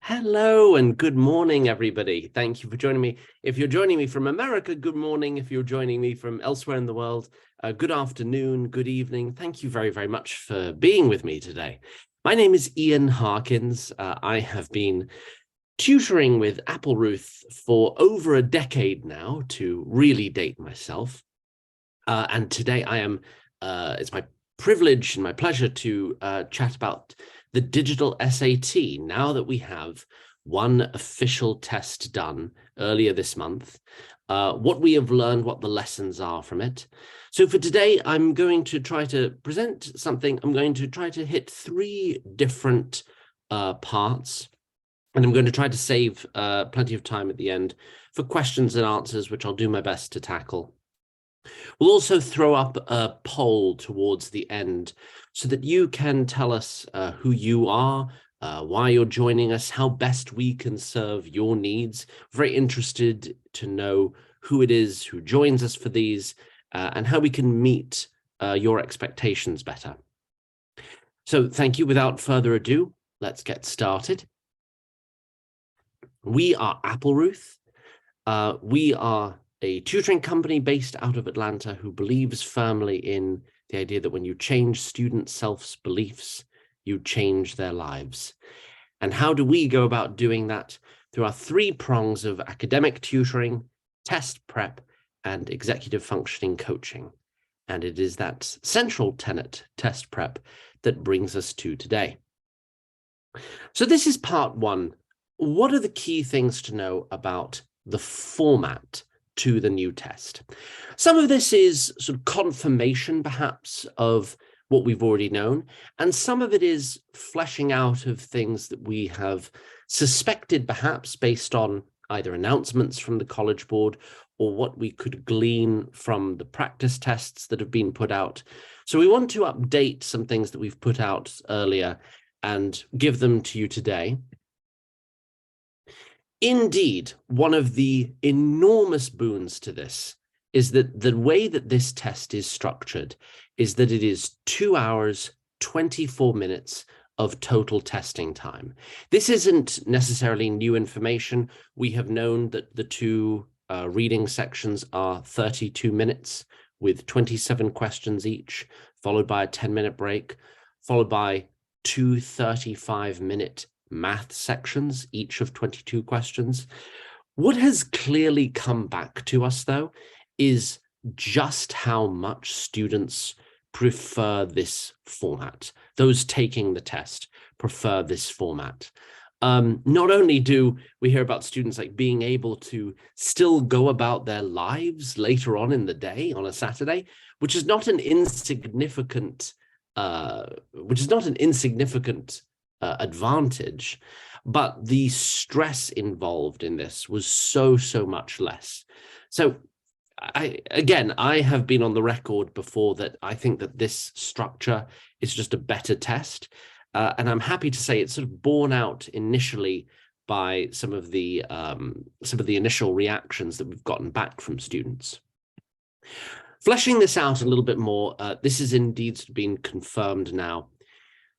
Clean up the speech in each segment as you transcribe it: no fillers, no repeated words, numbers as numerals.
Hello and good morning, everybody. Thank you for joining me. If you're joining me from America, good morning. If you're joining me from elsewhere in the world, good afternoon, good evening. Thank you very, very much for being with me today. My name is Ian Harkins. I have been tutoring with Applerouth for over a decade now, to really date myself. And today it's my privilege and my pleasure to chat about the digital SAT, now that we have one official test done earlier this month, what we have learned, what the lessons are from it. So for today, I'm going to try to present something. I'm going to try to hit three different parts, and I'm going to try to save plenty of time at the end for questions and answers, which I'll do my best to tackle. We'll also throw up a poll towards the end so that you can tell us who you are, why you're joining us, how best we can serve your needs. Very interested to know who it is who joins us for these and how we can meet your expectations better. So thank you. Without further ado, let's get started. We are Applerouth. We are a tutoring company based out of Atlanta who believes firmly in the idea that when you change student self's beliefs, you change their lives. And how do we go about doing that? Through our three prongs of academic tutoring, test prep, and executive functioning coaching. And it is that central tenet, test prep, that brings us to today. So this is part one. What are the key things to know about the format to the new test? Some of this is sort of confirmation, perhaps, of what we've already known, and some of it is fleshing out of things that we have suspected, perhaps based on either announcements from the College Board or what we could glean from the practice tests that have been put out. So we want to update some things that we've put out earlier and give them to you today. Indeed, one of the enormous boons to this is that the way that this test is structured is that it is 2 hours, 24 minutes of total testing time. This isn't necessarily new information. We have known that the two reading sections are 32 minutes with 27 questions each, followed by a 10-minute break, followed by two 35-minute math sections, each of 22 questions. What has clearly come back to us, though, is just how much students prefer this format. Those taking the test prefer this format. Not only do we hear about students like being able to still go about their lives later on in the day on a Saturday, which is not an insignificant advantage, but the stress involved in this was so much less. So I have been on the record before that I think that this structure is just a better test, and I'm happy to say it's sort of borne out initially by some of the initial reactions that we've gotten back from students. Fleshing this out a little bit more, this is indeed been confirmed now.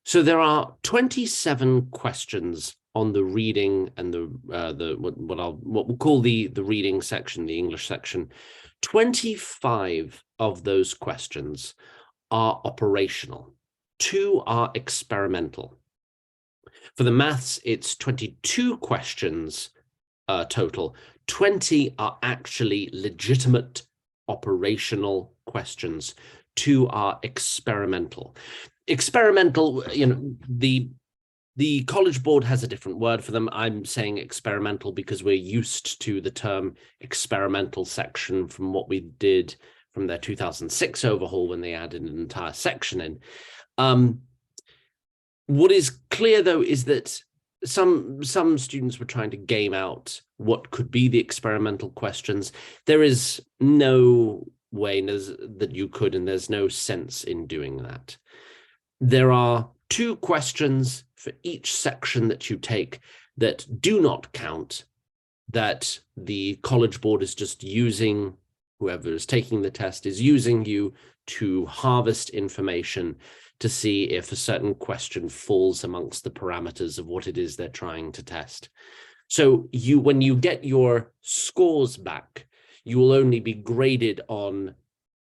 So there are 27 questions on the reading and what we'll call the reading section, the English section. 25 of those questions are operational. 2 are experimental. For the maths, it's 22 questions total. 20 are actually legitimate operational questions. 2 are experimental. Experimental, the College Board has a different word for them. I'm saying experimental because we're used to the term experimental section from what we did from their 2006 overhaul when they added an entire section in. What is clear, though, is that some students were trying to game out what could be the experimental questions. There is no way that you could, and there's no sense in doing that. There are 2 questions for each section that you take that do not count, that the College Board is just using, whoever is taking the test is using you to harvest information to see if a certain question falls amongst the parameters of what it is they're trying to test. So when you get your scores back, you will only be graded on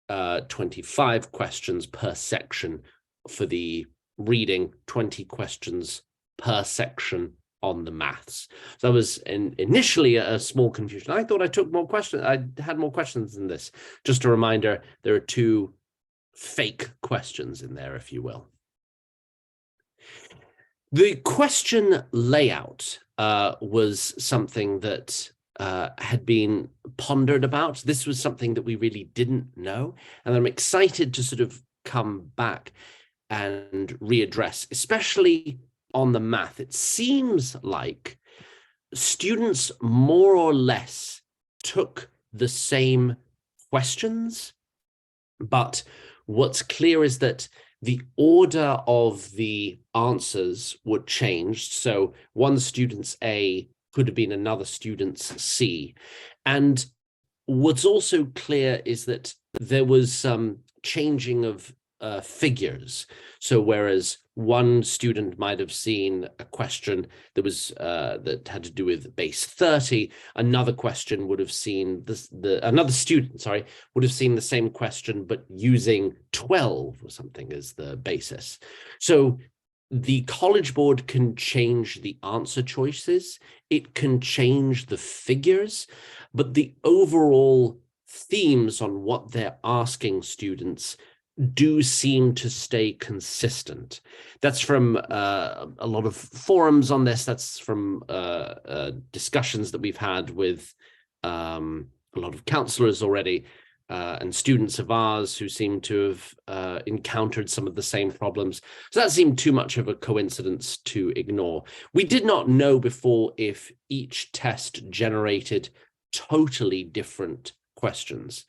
25 questions per section for the reading, 20 questions per section on the maths. So that was initially a small confusion. I thought I took more questions. I had more questions than this. Just a reminder, there are 2 fake questions in there, if you will. The question layout was something that had been pondered about. This was something that we really didn't know. And I'm excited to sort of come back and readdress, especially on the math. It seems like students more or less took the same questions, but what's clear is that the order of the answers would change. So one student's A could have been another student's C. And what's also clear is that there was some changing of figures. So whereas one student might have seen a question that was that had to do with base 30, another question would have seen another student, would have seen the same question but using 12 or something as the basis. So the College Board can change the answer choices, it can change the figures, but the overall themes on what they're asking students do seem to stay consistent. That's from a lot of forums on this. That's from discussions that we've had with a lot of counselors already and students of ours who seem to have encountered some of the same problems. So that seemed too much of a coincidence to ignore. We did not know before if each test generated totally different questions.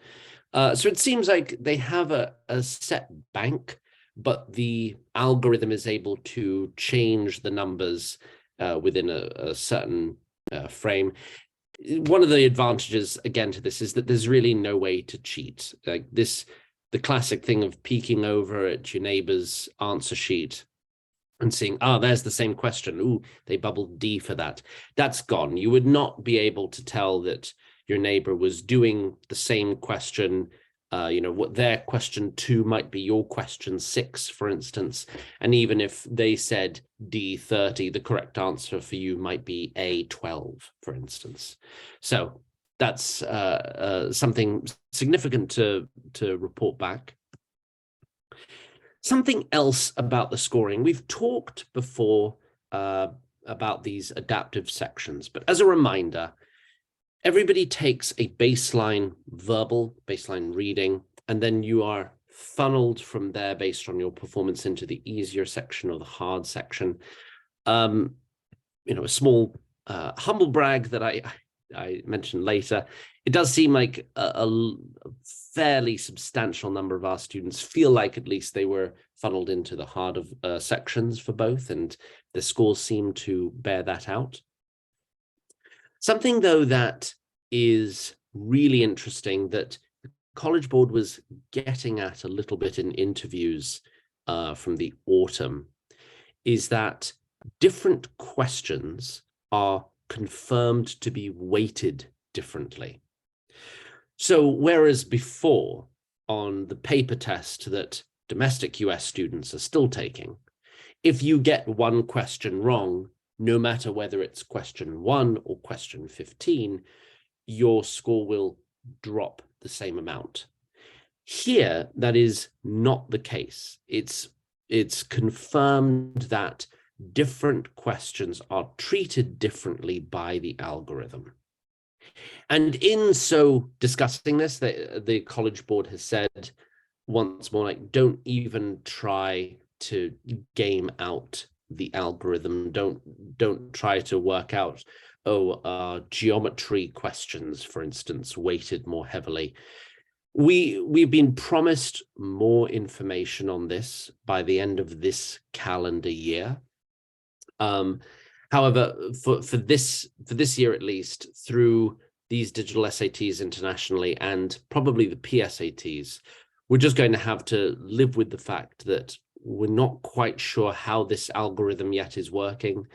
So it seems like they have a set bank, but the algorithm is able to change the numbers within a certain frame. One of the advantages, again, to this is that there's really no way to cheat. Like this, the classic thing of peeking over at your neighbor's answer sheet and seeing, there's the same question. Ooh, they bubbled D for that. That's gone. You would not be able to tell that your neighbor was doing the same question. What their question 2 might be your question 6, for instance. And even if they said D30, the correct answer for you might be A12, for instance. So that's something significant to report back. Something else about the scoring. We've talked before about these adaptive sections, but as a reminder, everybody takes a baseline verbal, baseline reading, and then you are funneled from there based on your performance into the easier section or the hard section. A small humble brag that I mentioned later. It does seem like a fairly substantial number of our students feel like at least they were funneled into the harder sections for both, and the scores seem to bear that out. Something, though, that is really interesting that the College Board was getting at a little bit in interviews from the autumn is that different questions are confirmed to be weighted differently. So whereas before on the paper test that domestic US students are still taking, if you get one question wrong, no matter whether it's question 1 or question 15, your score will drop the same amount. Here, that is not the case. It's confirmed that different questions are treated differently by the algorithm. And in so discussing this, the College Board has said once more, like, don't even try to game out the algorithm. Don't try to work out, geometry questions, for instance, weighted more heavily. We've been promised more information on this by the end of this calendar year. However, for this year at least, through these digital SATs internationally and probably the PSATs, we're just going to have to live with the fact that we're not quite sure how this algorithm yet is working.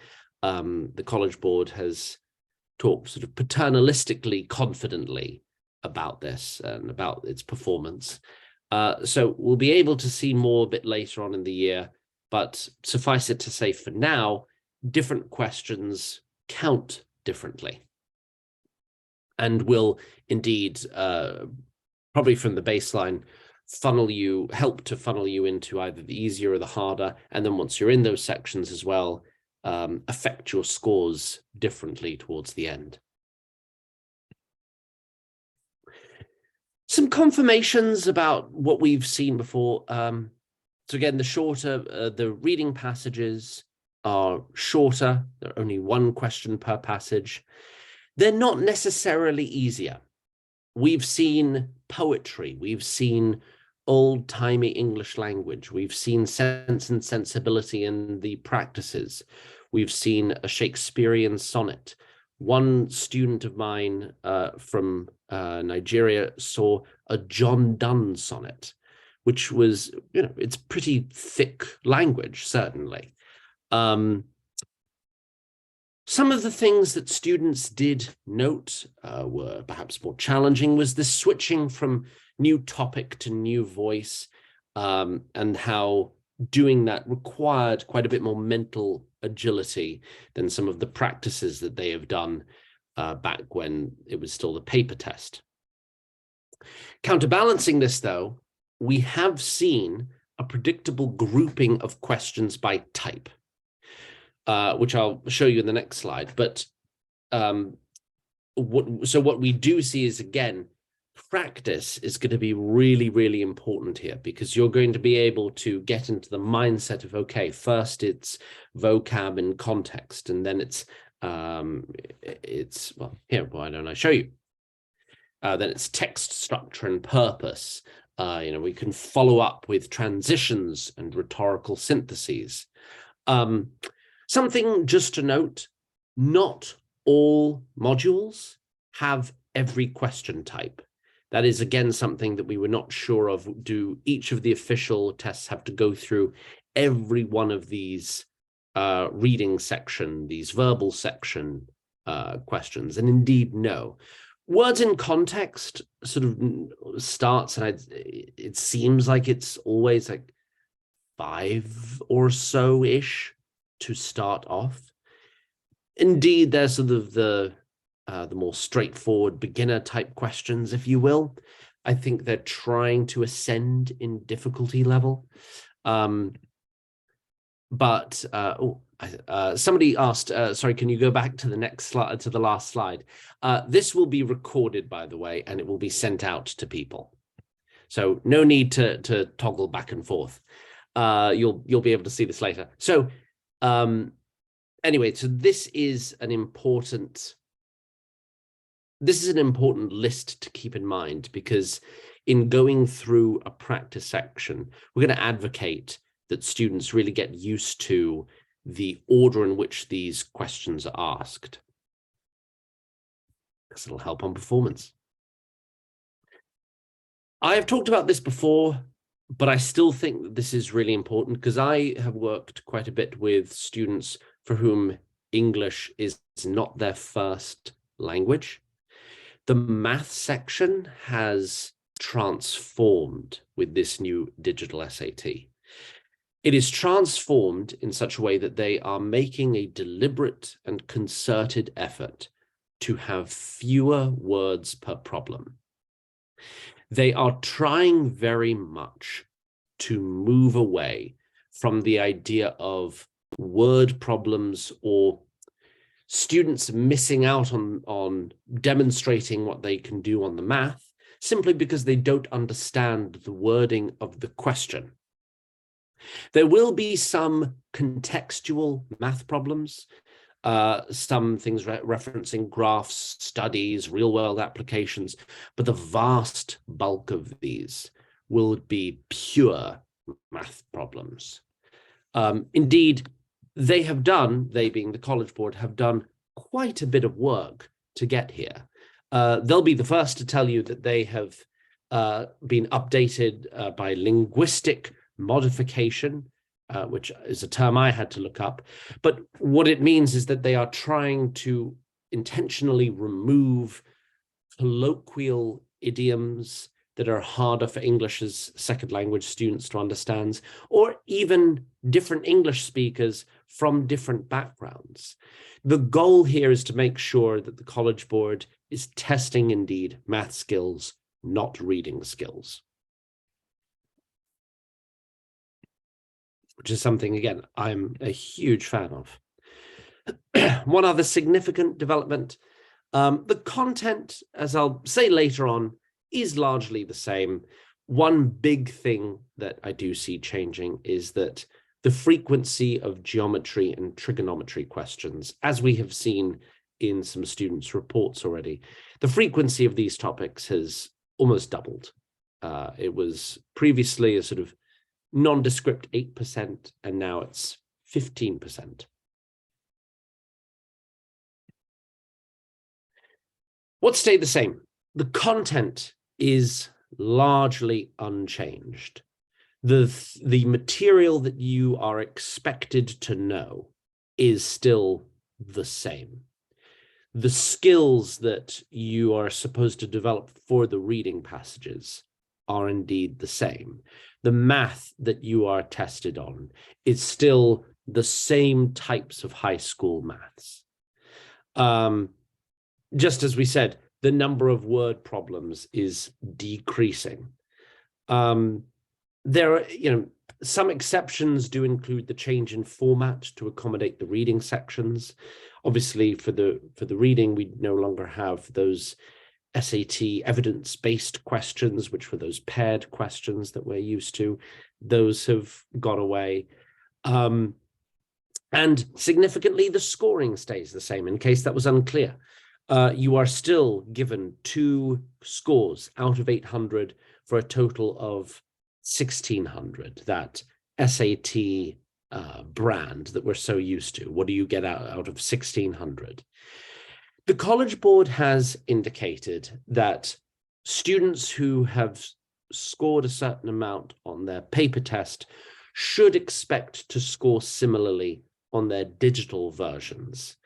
The College Board has talked sort of paternalistically, confidently about this and about its performance. So we'll be able to see more a bit later on in the year, but suffice it to say for now, different questions count differently and will indeed, probably from the baseline, help to funnel you into either the easier or the harder. And then once you're in those sections as well, affect your scores differently towards the end. Some confirmations about what we've seen before. So again, the reading passages are shorter. There are only one question per passage. They're not necessarily easier. We've seen poetry. We've seen old-timey English language. We've seen Sense and Sensibility in the practices. We've seen a Shakespearean sonnet. One student of mine from Nigeria saw a John Donne sonnet, which was, it's pretty thick language, certainly. Some of the things that students did note were perhaps more challenging was the switching from new topic to new voice, and how doing that required quite a bit more mental agility than some of the practices that they have done back when it was still the paper test. Counterbalancing this, though, we have seen a predictable grouping of questions by type, which I'll show you in the next slide. But what we do see is, again, practice is going to be really, really important here, because you're going to be able to get into the mindset of, okay, first it's vocab and context, and then it's well, here, why don't I show you? Then it's text structure and purpose. We can follow up with transitions and rhetorical syntheses. Something just to note, not all modules have every question type. That is, again, something that we were not sure of. Do each of the official tests have to go through every one of these reading section, these verbal section questions? And indeed, no. Words in context sort of starts, and it seems like it's always like 5 or so-ish to start off. Indeed, there's sort of the more straightforward beginner type questions, if you will. I think they're trying to ascend in difficulty level. But somebody asked, sorry, can you go back to the next slide, to the last slide? This will be recorded, by the way, and it will be sent out to people. So no need to toggle back and forth. You'll be able to see this later. So anyway, so this is an important list to keep in mind, because in going through a practice section, we're going to advocate that students really get used to the order in which these questions are asked, because it'll help on performance. I have talked about this before, but I still think that this is really important, because I have worked quite a bit with students for whom English is not their first language. The math section has transformed with this new digital SAT. It is transformed in such a way that they are making a deliberate and concerted effort to have fewer words per problem. They are trying very much to move away from the idea of word problems or students missing out on demonstrating what they can do on the math simply because they don't understand the wording of the question. There will be some contextual math problems, some things referencing graphs, studies, real-world applications, but the vast bulk of these will be pure math problems. Indeed, they being the College Board, have done quite a bit of work to get here. They'll be the first to tell you that they have been updated by linguistic modification which is a term I had to look up. But what it means is that they are trying to intentionally remove colloquial idioms that are harder for English as second language students to understand, or even different English speakers from different backgrounds. The goal here is to make sure that the College Board is testing indeed math skills, not reading skills. Which is something, again, I'm a huge fan of. One other significant development, the content, as I'll say later on, is largely the same. One big thing that I do see changing is that the frequency of geometry and trigonometry questions, as we have seen in some students' reports already, the frequency of these topics has almost doubled. It was previously a sort of nondescript 8%, and now it's 15%. What stayed the same? The content is largely unchanged. The material that you are expected to know is still the same. The skills that you are supposed to develop for the reading passages are indeed the same. The math that you are tested on is still the same types of high school maths. Just as we said, the number of word problems is decreasing. There are, some exceptions do include the change in format to accommodate the reading sections. Obviously, for the reading, we no longer have those SAT evidence-based questions, which were those paired questions that we're used to. Those have gone away. And significantly, the scoring stays the same, in case that was unclear. You are still given 2 scores out of 800 for a total of 1,600, that SAT brand that we're so used to. What do you get out of 1,600? The College Board has indicated that students who have scored a certain amount on their paper test should expect to score similarly on their digital versions.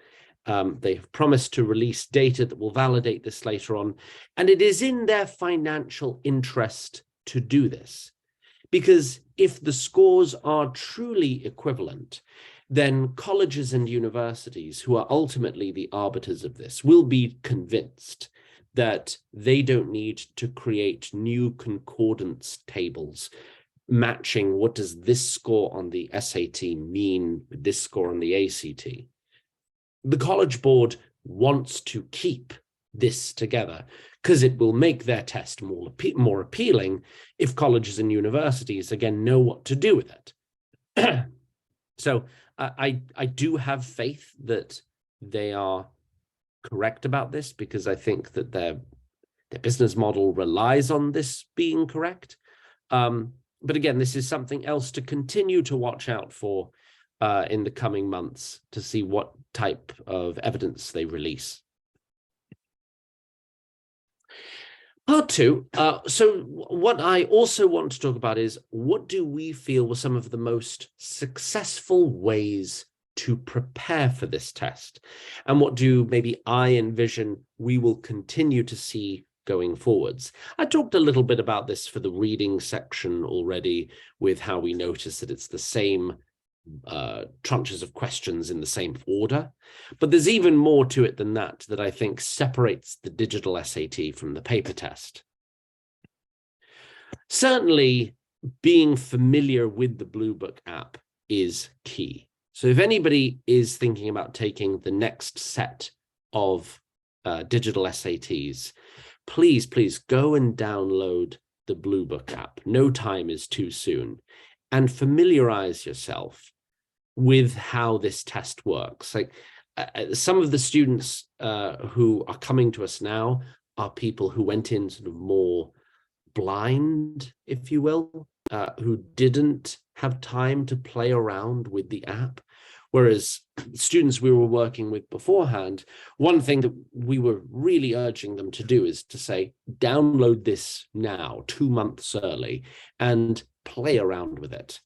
They have promised to release data that will validate this later on, and it is in their financial interest to do this. Because if the scores are truly equivalent, then colleges and universities, who are ultimately the arbiters of this, will be convinced that they don't need to create new concordance tables matching what does this score on the SAT mean with this score on the ACT. The College Board wants to keep this together because it will make their test more appealing if colleges and universities, again, know what to do with it. So I do have faith that they are correct about this, because I think that their business model relies on this being correct. But again, this is something else to continue to watch out for in the coming months, to see what type of evidence they release. Part 2. So what I also want to talk about is, what do we feel were some of the most successful ways to prepare for this test? And what do maybe I envision we will continue to see going forwards? I talked a little bit about this for the reading section already, with how we notice that it's the same tranches of questions in the same order. But there's even more to it than that I think separates the digital SAT from the paper test. Certainly, being familiar with the Blue Book app is key. So if anybody is thinking about taking the next set of digital SATs, please go and download the Blue Book app. No time is too soon. And familiarize yourself with how this test works. Like some of the students who are coming to us now are people who went in sort of more blind, if you will, who didn't have time to play around with the app. Whereas students we were working with beforehand, one thing that we were really urging them to do is to say, download this now, 2 months early, and play around with it.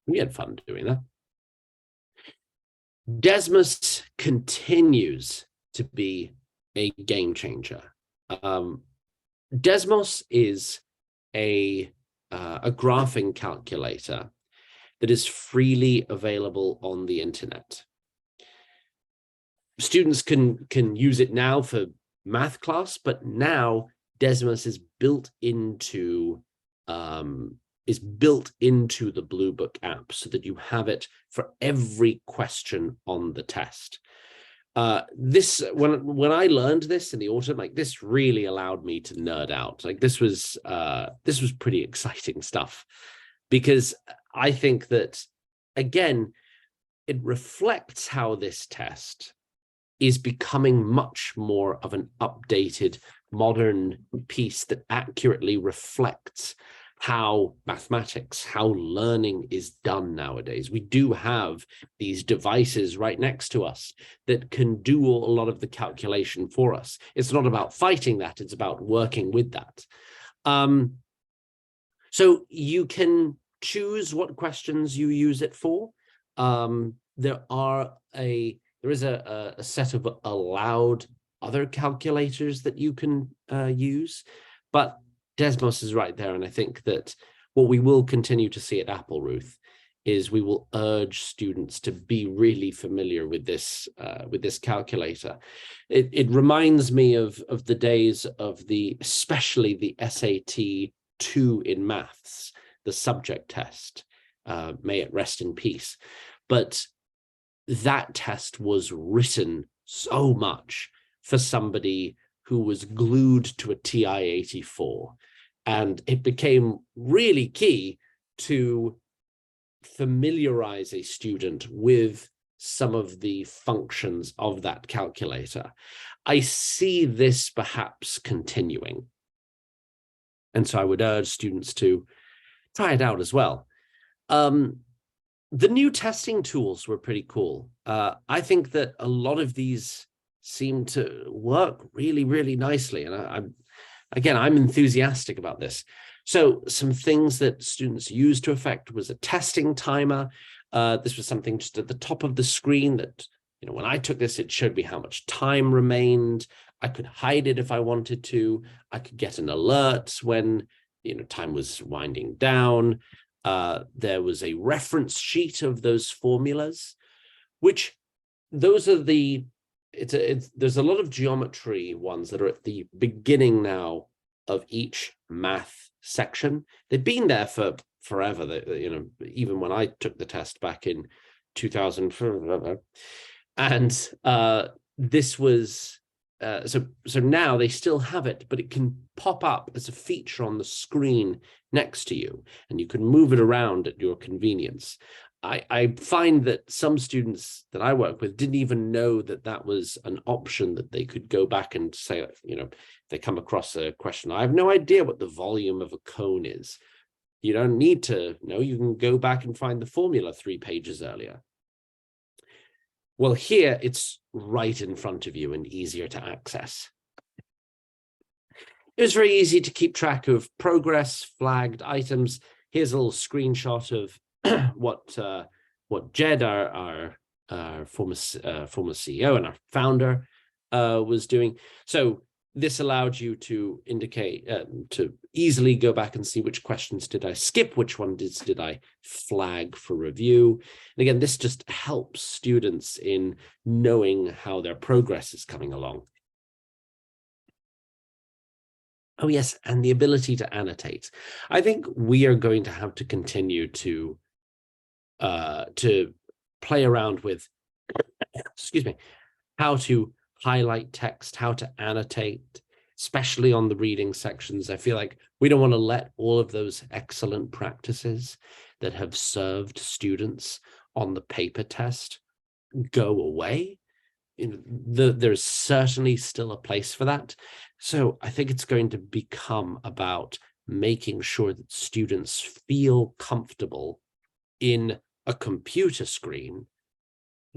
We had fun doing that. Desmos continues to be a game changer. Desmos is a graphing calculator that is freely available on the internet. Students can use it now for math class, but now Desmos is built into the Blue Book app so that you have it for every question on the test. This when I learned this in the autumn, like this really allowed me to nerd out. Like this was pretty exciting stuff, because I think that, again, it reflects how this test is becoming much more of an updated, modern piece that accurately reflects how mathematics, how learning is done nowadays. We do have these devices right next to us that can do a lot of the calculation for us. It's not about fighting that, it's about working with that. So you can choose what questions you use it for. There is a set of allowed other calculators that you can use, but Desmos is right there. And I think that what we will continue to see at Applerouth is we will urge students to be really familiar with this calculator. It reminds me of the days of especially the SAT 2 in maths, the subject test. May it rest in peace. But that test was written so much for somebody who was glued to a TI-84. And it became really key to familiarize a student with some of the functions of that calculator. I see this perhaps continuing. And so I would urge students to try it out as well. The new testing tools were pretty cool. I think that a lot of these seem to work really, really nicely. And I'm enthusiastic about this. So some things that students used to affect was a testing timer. This was something just at the top of the screen that, when I took this, it showed me how much time remained. I could hide it if I wanted to. I could get an alert when, time was winding down. There was a reference sheet of those formulas, which those are there's a lot of geometry ones that are at the beginning now of each math section. They've been there for forever, even when I took the test back in 2000. And this was, so now they still have it, but it can pop up as a feature on the screen next to you, and you can move it around at your convenience. I find that some students that I work with didn't even know that that was an option that they could go back and say, if they come across a question, I have no idea what the volume of a cone is. You don't need to know, you can go back and find the formula 3 pages earlier. Well, here it's right in front of you and easier to access. It was very easy to keep track of progress, flagged items. Here's a little screenshot of what Jed, our former CEO and our founder, was doing. So this allowed you to indicate, to easily go back and see which questions did I skip, which ones did I flag for review. And again, this just helps students in knowing how their progress is coming along. Oh, yes, and the ability to annotate. I think we are going to have to continue to play around with, excuse me, how to highlight text, how to annotate, especially on the reading sections. I feel like we don't want to let all of those excellent practices that have served students on the paper test go away. There's certainly still a place for that. So I think it's going to become about making sure that students feel comfortable in a computer screen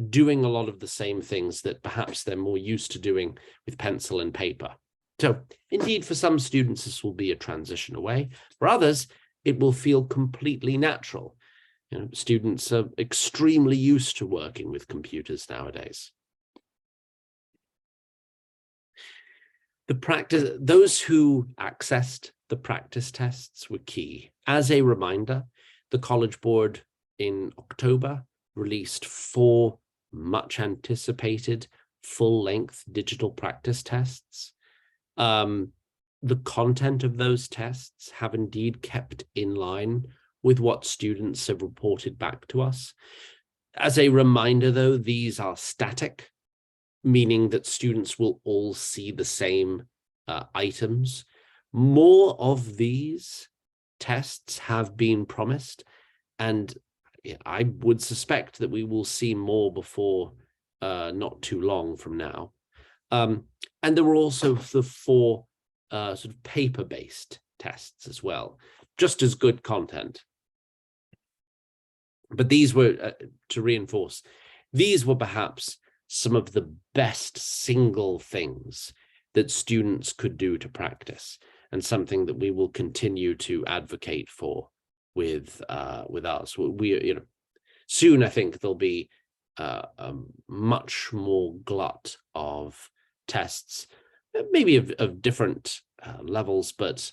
doing a lot of the same things that perhaps they're more used to doing with pencil and paper. So indeed, for some students, this will be a transition away. For others, it will feel completely natural. Students are extremely used to working with computers nowadays. Those who accessed the practice tests were key. As a reminder, the College Board in October released 4 much anticipated full-length digital practice tests. The content of those tests have indeed kept in line with what students have reported back to us. As a reminder, though, these are static, meaning that students will all see the same items. More of these tests have been promised, and I would suspect that we will see more before not too long from now. And there were also the 4 sort of paper-based tests as well, just as good content. But these were, to reinforce, these were perhaps some of the best single things that students could do to practice, and something that we will continue to advocate for with us. Soon I think there'll be a much more glut of tests, maybe of different levels, but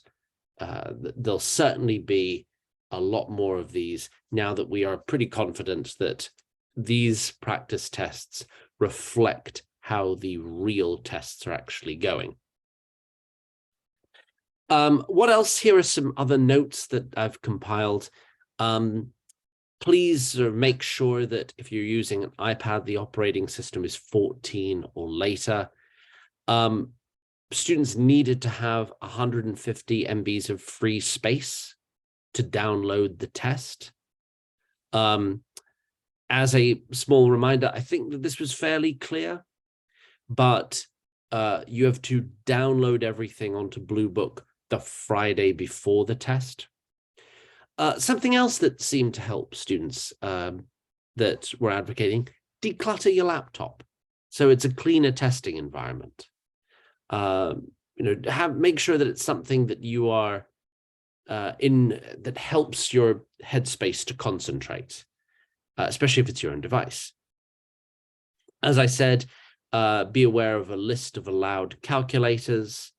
there'll certainly be a lot more of these now that we are pretty confident that these practice tests reflect how the real tests are actually going. What else? Here are some other notes that I've compiled. Please make sure that if you're using an iPad, the operating system is 14 or later. Students needed to have 150 MBs of free space to download the test. As a small reminder, I think that this was fairly clear, but you have to download everything onto Blue Book the Friday before the test. Something else that seemed to help students that were advocating: declutter your laptop so it's a cleaner testing environment. Make sure that it's something that you are that helps your headspace to concentrate, especially if it's your own device. As I said, be aware of a list of allowed calculators.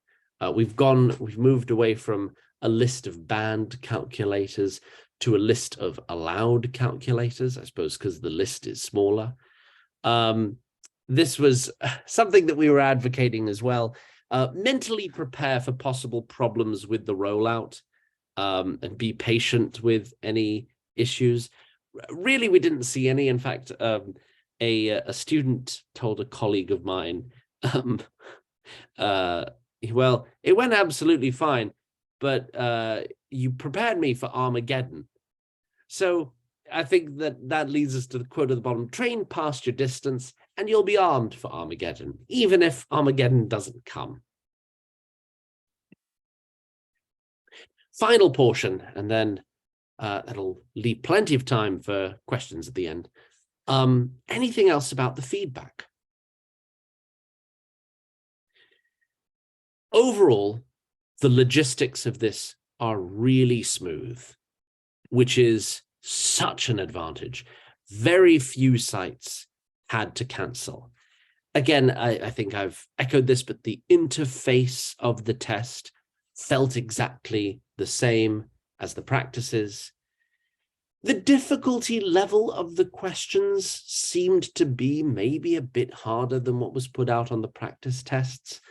We've moved away from a list of banned calculators to a list of allowed calculators, I suppose, because the list is smaller. This was something that we were advocating as well. Mentally prepare for possible problems with the rollout, and be patient with any issues. Really, we didn't see any. In fact, a student told a colleague of mine, well, it went absolutely fine, but you prepared me for Armageddon. So I think that leads us to the quote at the bottom: train past your distance and you'll be armed for Armageddon, even if Armageddon doesn't come. Final portion, and then that'll leave plenty of time for questions at the end. Anything else about the feedback? Overall, the logistics of this are really smooth, which is such an advantage. Very few sites had to cancel. Again, I think I've echoed this, but the interface of the test felt exactly the same as the practices. The difficulty level of the questions seemed to be maybe a bit harder than what was put out on the practice tests.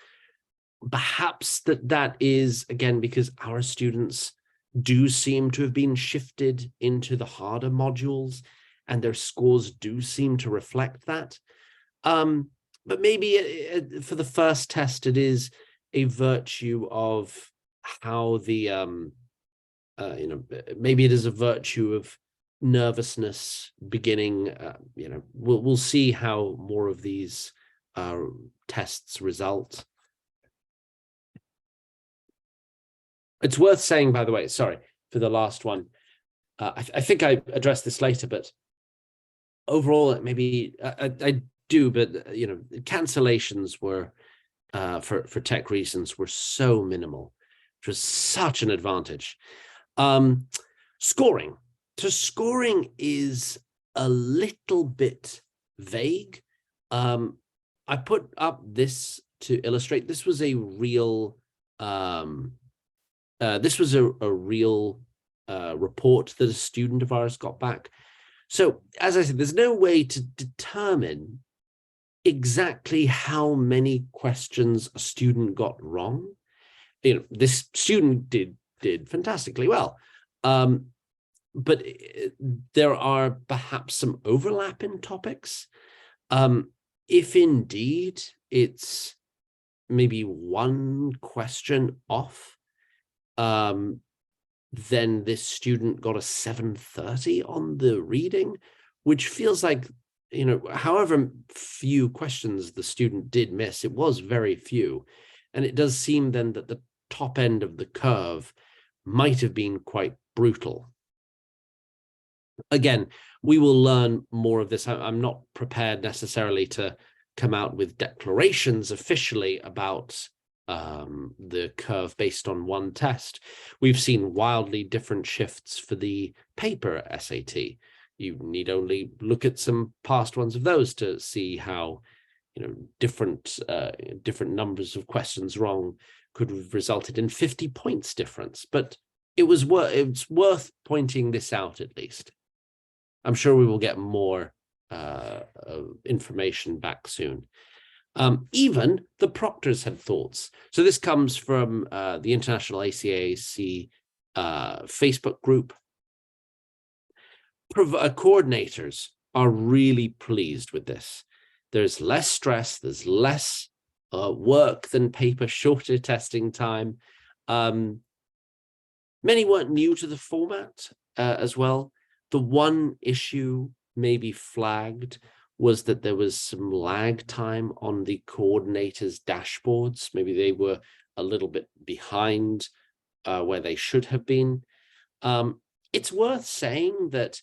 Perhaps that is, again, because our students do seem to have been shifted into the harder modules, and their scores do seem to reflect that. But maybe for the first test, it is a virtue of how the, maybe it is a virtue of nervousness beginning. We'll see how more of these tests result. It's worth saying, by the way, sorry, for the last one, I think I addressed this later, but overall, maybe I do, but cancellations were, for tech reasons, were so minimal, which was such an advantage. Scoring. So scoring is a little bit vague. I put up this to illustrate. This was a real report that a student of ours got back. So as I said, there's no way to determine exactly how many questions a student got wrong. This student did fantastically well. But there are perhaps some overlap in topics. If indeed it's maybe one question off, then this student got a 730 on the reading, which feels like, however few questions the student did miss, it was very few. And it does seem then that the top end of the curve might have been quite brutal. Again, we will learn more of this. I'm not prepared necessarily to come out with declarations officially about the curve based on one test. We've seen wildly different shifts for the paper SAT. You need only look at some past ones of those to see how different numbers of questions wrong could have resulted in 50 points difference. But it's worth pointing this out at least. I'm sure we will get more information back soon. Even the proctors had thoughts. So this comes from the International ACAC Facebook group. Coordinators are really pleased with this. There's less stress, there's less work than paper, shorter testing time. Many weren't new to the format as well. The one issue maybe flagged was that there was some lag time on the coordinators' dashboards. Maybe they were a little bit behind where they should have been. It's worth saying that,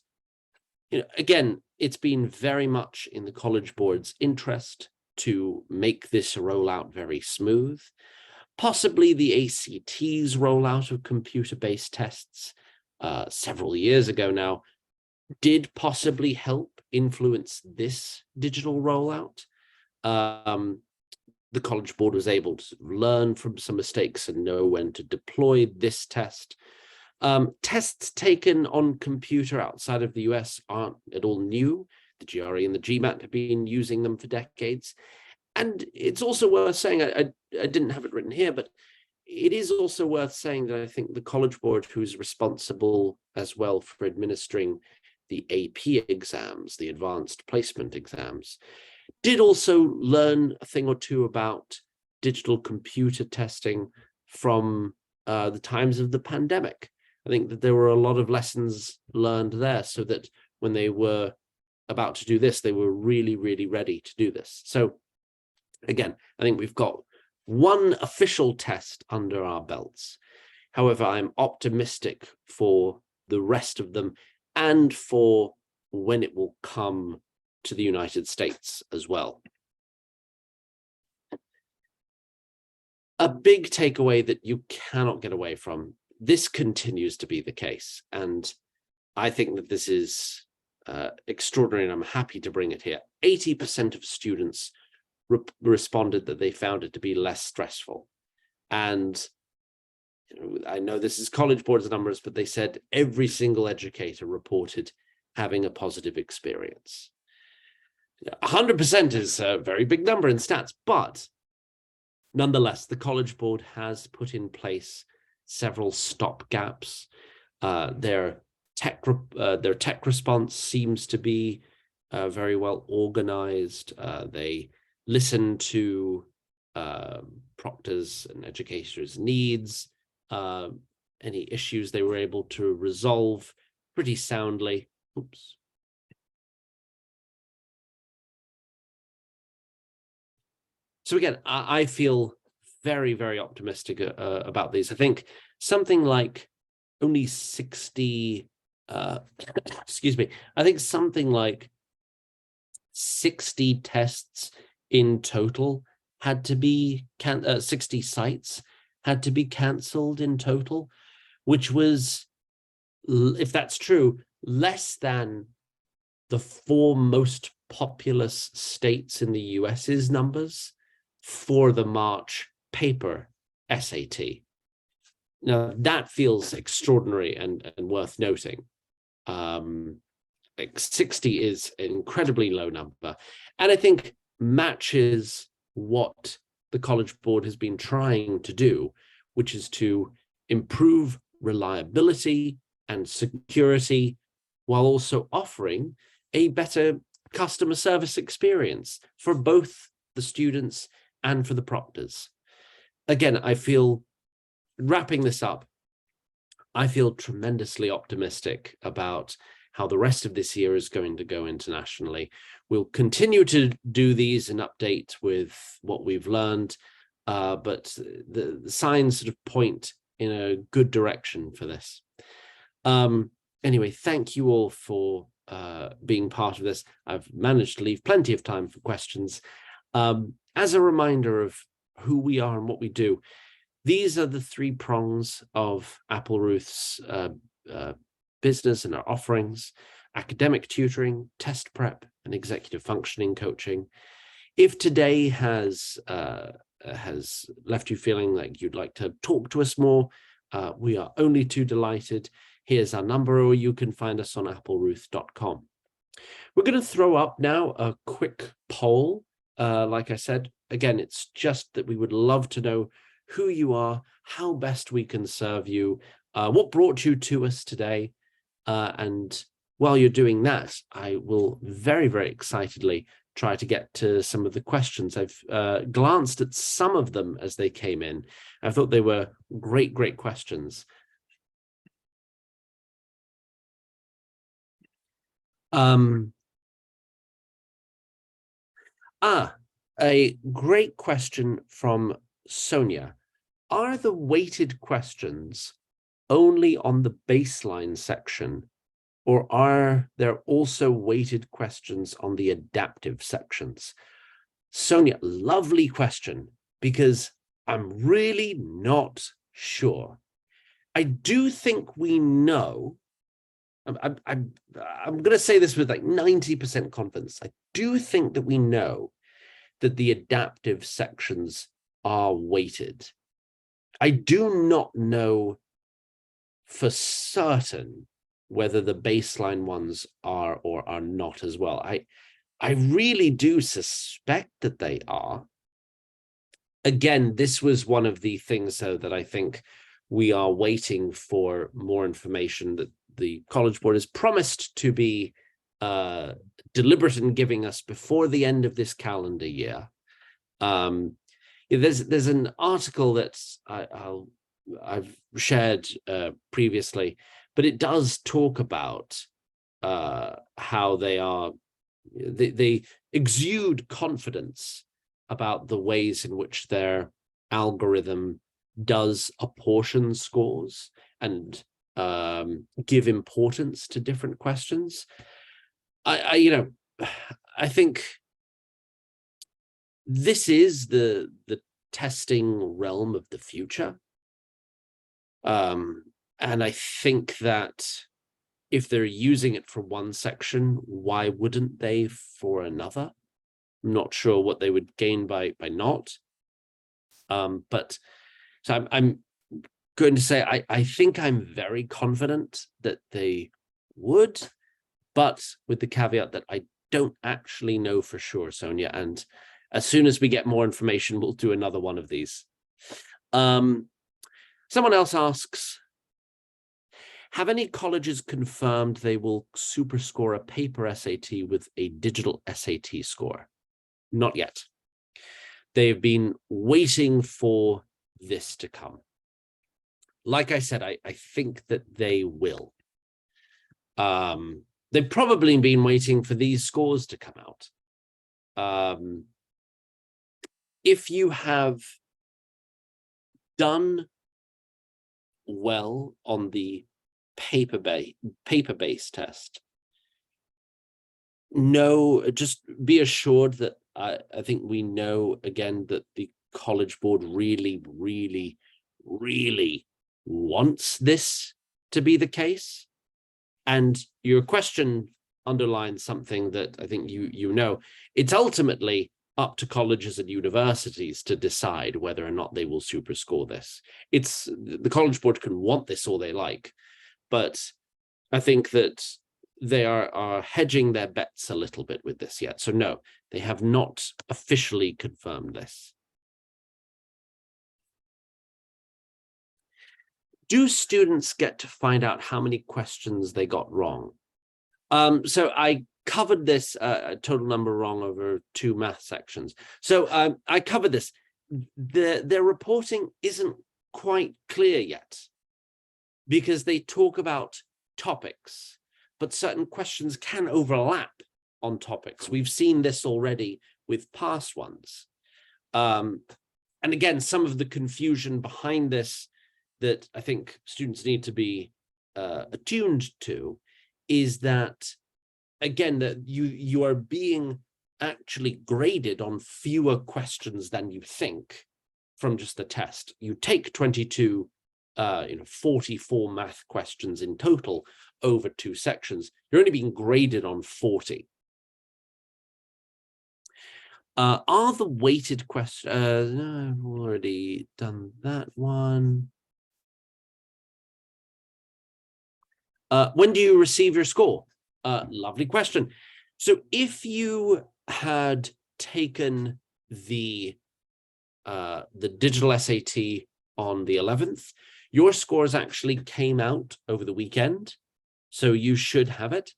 again, it's been very much in the College Board's interest to make this rollout very smooth. Possibly the ACT's rollout of computer-based tests several years ago now did possibly help influence this digital rollout. The College Board was able to learn from some mistakes and know when to deploy this test. Tests taken on computer outside of the US aren't at all new. The GRE and the GMAT have been using them for decades. And it's also worth saying, I didn't have it written here, but it is also worth saying that I think the College Board, who's responsible as well for administering the AP exams, the advanced placement exams, did also learn a thing or two about digital computer testing from the times of the pandemic. I think that there were a lot of lessons learned there, so that when they were about to do this, they were really, really ready to do this. So again, I think we've got one official test under our belts. However, I'm optimistic for the rest of them and for when it will come to the United States as well. A big takeaway that you cannot get away from, this continues to be the case. And I think that this is extraordinary, and I'm happy to bring it here. 80% of students responded that they found it to be less stressful. And I know this is College Board's numbers, but they said every single educator reported having a positive experience. 100% is a very big number in stats, but nonetheless, the College Board has put in place several stopgaps. Their tech response seems to be very well organized. They listen to proctors and educators' needs. Any issues they were able to resolve pretty soundly. Oops. So again, I feel very, very optimistic about these. I think something like only 60, excuse me, I think something like 60 tests in total had to be, 60 sites had to be cancelled in total, which was, if that's true, less than the 4 most populous states in the US's numbers for the March paper SAT. Now, that feels extraordinary and worth noting. Like 60 is an incredibly low number, and I think matches what the College Board has been trying to do, which is to improve reliability and security while also offering a better customer service experience for both the students and for the proctors. Again, I feel, wrapping this up, I feel tremendously optimistic about how the rest of this year is going to go internationally. We'll continue to do these and update with what we've learned, but the signs sort of point in a good direction for this. Anyway, thank you all for being part of this. I've managed to leave plenty of time for questions. As a reminder of who we are and what we do, these are the 3 prongs of Applerouth's business and our offerings: academic tutoring, test prep, and executive functioning coaching. If today has left you feeling like you'd like to talk to us more, we are only too delighted. Here's our number, or you can find us on applerouth.com. We're going to throw up now a quick poll. Like I said, again, it's just that we would love to know who you are, how best we can serve you, what brought you to us today. And while you're doing that, I will very, very excitedly try to get to some of the questions. I've glanced at some of them as they came in. I thought they were great, great questions. A great question from Sonia. Are the weighted questions only on the baseline section, or are there also weighted questions on the adaptive sections? Sonia, lovely question, because I'm really not sure. I do think we know, I'm going to say this with like 90% confidence. I do think that we know that the adaptive sections are weighted. I do not know for certain whether the baseline ones are or are not as well. I really do suspect that they are. Again, this was one of the things, though, that I think we are waiting for more information, that the College Board has promised to be deliberate in giving us before the end of this calendar year. There's an article that I've shared previously, but it does talk about how they exude confidence about the ways in which their algorithm does apportion scores and give importance to different questions. I think this is the testing realm of the future. And I think that if they're using it for one section, why wouldn't they for another? I'm not sure what they would gain by not. But so I'm going to say I think I'm very confident that they would, but with the caveat that I don't actually know for sure, Sonia. And as soon as we get more information, we'll do another one of these. Someone else asks, have any colleges confirmed they will superscore a paper SAT with a digital SAT score? Not yet. They've been waiting for this to come. Like I said, I think that they will. They've probably been waiting for these scores to come out. If you have done well on the paper-based test, just be assured that I think we know, again, that the College Board really, really, really wants this to be the case. And your question underlines something that I think you know. It's ultimately up to colleges and universities to decide whether or not they will superscore this. It's the College Board can want this all they like, but I think that they are hedging their bets a little bit with this yet. So no, they have not officially confirmed this. Do students get to find out how many questions they got wrong? So I covered this total number wrong over 2 math sections. So I covered this. Their reporting isn't quite clear yet because they talk about topics, but certain questions can overlap on topics. We've seen this already with past ones. And again, some of the confusion behind this that I think students need to be attuned to is that, again, that you are being actually graded on fewer questions than you think from just the test. You take 22, 44 math questions in total over 2 sections. You're only being graded on 40. Are the weighted questions? No, I've already done that one. When do you receive your score? Lovely question. So if you had taken the digital SAT on the 11th, your scores actually came out over the weekend, so you should have it.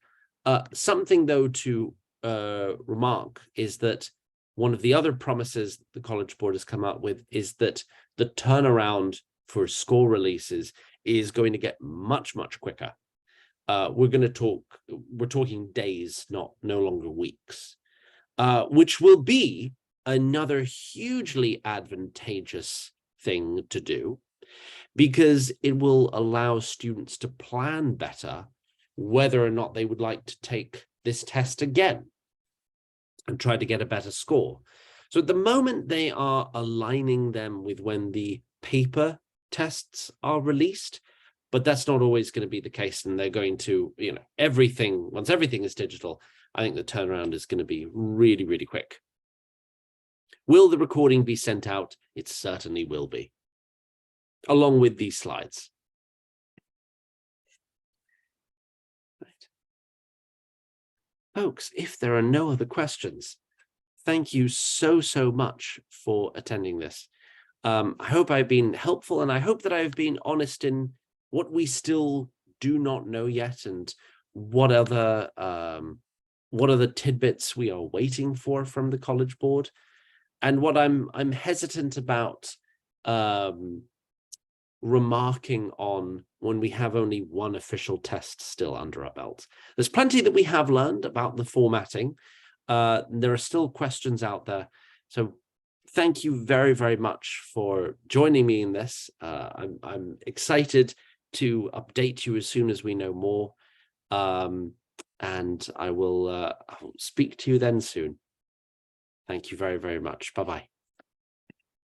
Something, though, to remark is that one of the other promises the College Board has come out with is that the turnaround for score releases is going to get much, much quicker. We're talking days, no longer weeks, which will be another hugely advantageous thing to do, because it will allow students to plan better whether or not they would like to take this test again and try to get a better score. So at the moment, they are aligning them with when the paper tests are released, but that's not always going to be the case. And they're going to, once everything is digital, I think the turnaround is going to be really, really quick. Will the recording be sent out? It certainly will be, along with these slides. Right. Folks, if there are no other questions, thank you so much for attending this. I hope I've been helpful, and I hope that I've been honest in what we still do not know yet, and what other tidbits we are waiting for from the College Board, and what I'm hesitant about remarking on when we have only one official test still under our belt. There's plenty that we have learned about the formatting. There are still questions out there. So thank you very, very much for joining me in this. I'm excited to update you as soon as we know more. And I will speak to you then soon. Thank you very, very much. Bye-bye.